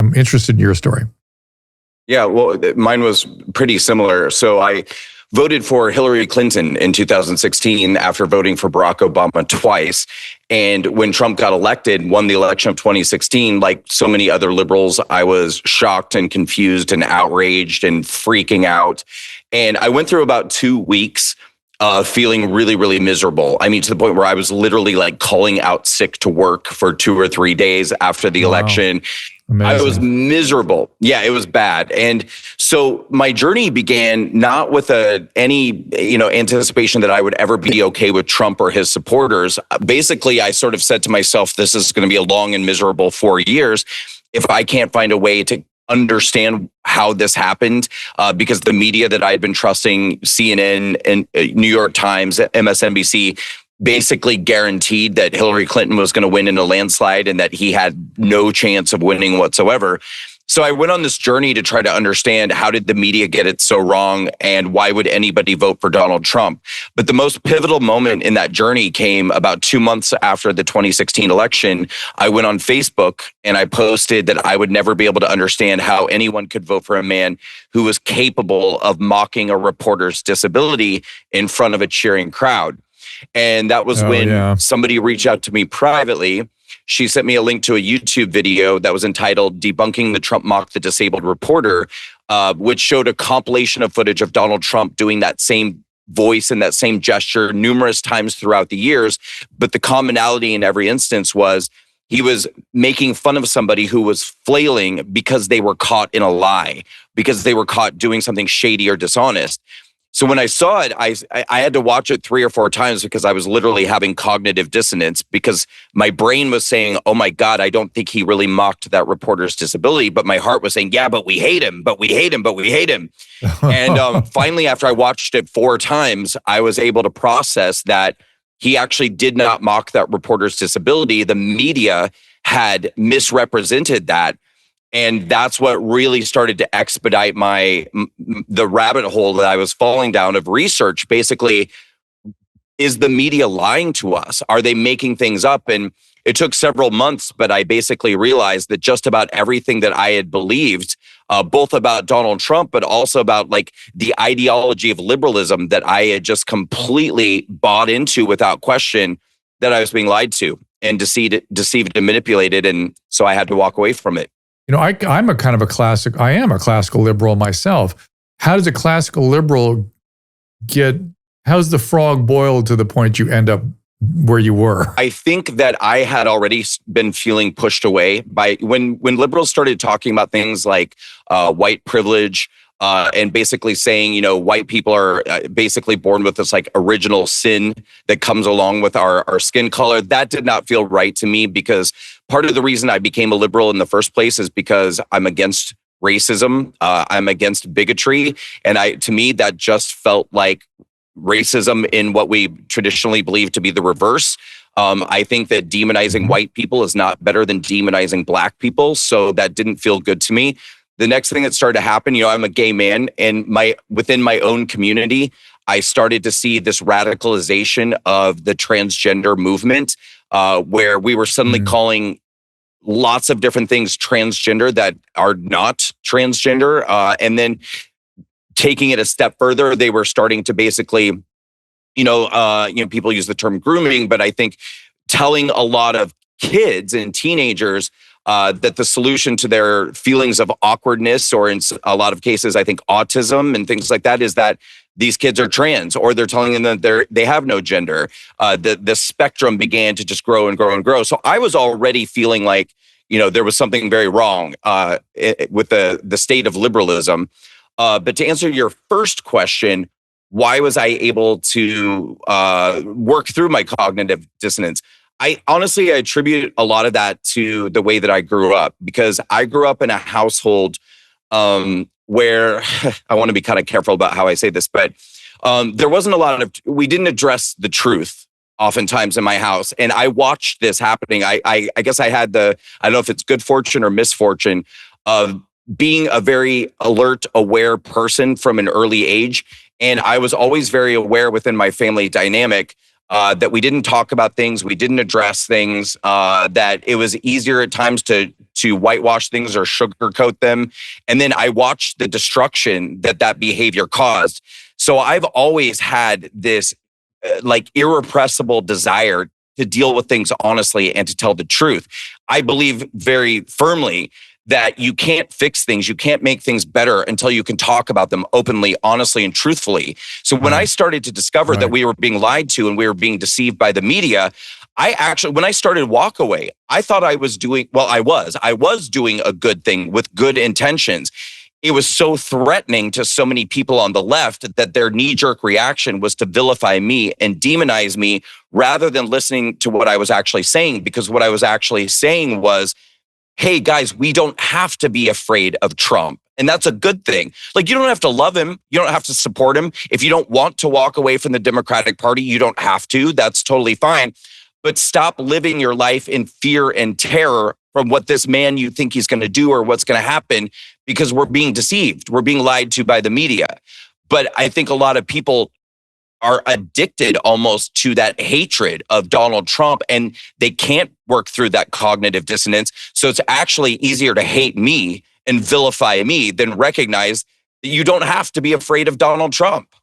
I'm interested in your story. Yeah, well, mine was pretty similar. So I voted for Hillary Clinton in 2016 after voting for Barack Obama twice. And when Trump got elected, won the election of 2016, like so many other liberals, I was shocked and confused and outraged and freaking out. And I went through about 2 weeks feeling really, really miserable. I mean, to the point where I was literally like calling out sick to work for 2 or 3 days after the election. Amazing. I was miserable. Yeah, it was bad. And so my journey began not with any anticipation that I would ever be okay with Trump or his supporters. Basically, I sort of said to myself, this is going to be a long and miserable 4 years if I can't find a way to understand how this happened, because the media that I had been trusting, CNN and New York Times, MSNBC, basically guaranteed that Hillary Clinton was going to win in a landslide and that he had no chance of winning whatsoever. So I went on this journey to try to understand, how did the media get it so wrong and why would anybody vote for Donald Trump? But the most pivotal moment in that journey came about 2 months after the 2016 election. I went on Facebook and I posted that I would never be able to understand how anyone could vote for a man who was capable of mocking a reporter's disability in front of a cheering crowd. And that was when somebody reached out to me privately. She sent me a link to a YouTube video that was entitled "Debunking the Trump Mocked the Disabled Reporter," which showed a compilation of footage of Donald Trump doing that same voice and that same gesture numerous times throughout the years. But the commonality in every instance was he was making fun of somebody who was flailing because they were caught in a lie, because they were caught doing something shady or dishonest. So when I saw it, I had to watch it 3 or 4 times because I was literally having cognitive dissonance, because my brain was saying, oh my God, I don't think he really mocked that reporter's disability. But my heart was saying, yeah, but we hate him, but we hate him, but we hate him. And finally, after I watched it 4 times, I was able to process that he actually did not mock that reporter's disability. The media had misrepresented that. And that's what really started to expedite the rabbit hole that I was falling down of research. Basically, is the media lying to us? Are they making things up? And it took several months, but I basically realized that just about everything that I had believed, both about Donald Trump, but also about like the ideology of liberalism that I had just completely bought into without question, that I was being lied to and deceived and manipulated. And so I had to walk away from it. You know, I am a classical liberal myself. How does a classical liberal how's the frog boiled to the point you end up where you were? I think that I had already been feeling pushed away by when liberals started talking about things like white privilege, and basically saying, white people are basically born with this like original sin that comes along with our skin color. That did not feel right to me, because part of the reason I became a liberal in the first place is because I'm against racism. I'm against bigotry. And to me, that just felt like racism in what we traditionally believe to be the reverse. I think that demonizing white people is not better than demonizing black people. So that didn't feel good to me. The next thing that started to happen, I'm a gay man, and within my own community, I started to see this radicalization of the transgender movement, where we were suddenly calling lots of different things transgender that are not transgender. And then taking it a step further, they were starting to basically, people use the term grooming, but I think telling a lot of kids and teenagers that the solution to their feelings of awkwardness, or in a lot of cases, I think autism and things like that, is that these kids are trans, or they're telling them that they have no gender. The spectrum began to just grow and grow and grow. So I was already feeling like, there was something very wrong with the state of liberalism. But to answer your first question, why was I able to work through my cognitive dissonance? I honestly attribute a lot of that to the way that I grew up, because I grew up in a household where I want to be kind of careful about how I say this, but there wasn't we didn't address the truth oftentimes in my house. And I watched this happening. I guess I had I don't know if it's good fortune or misfortune of being a very alert, aware person from an early age. And I was always very aware within my family dynamic that we didn't talk about things, we didn't address things, that it was easier at times to whitewash things or sugarcoat them. And then I watched the destruction that behavior caused. So I've always had this like irrepressible desire to deal with things honestly and to tell the truth. I believe very firmly that you can't fix things, you can't make things better until you can talk about them openly, honestly, and truthfully. So when I started to discover that we were being lied to and we were being deceived by the media, when I started Walkaway, I thought I was doing doing a good thing with good intentions. It was so threatening to so many people on the left that their knee-jerk reaction was to vilify me and demonize me rather than listening to what I was actually saying, because what I was actually saying was, hey, guys, we don't have to be afraid of Trump. And that's a good thing. Like, you don't have to love him. You don't have to support him. If you don't want to walk away from the Democratic Party, you don't have to. That's totally fine. But stop living your life in fear and terror from what this man you think he's going to do or what's going to happen, because we're being deceived. We're being lied to by the media. But I think a lot of people are addicted almost to that hatred of Donald Trump, and they can't work through that cognitive dissonance. So it's actually easier to hate me and vilify me than recognize that you don't have to be afraid of Donald Trump.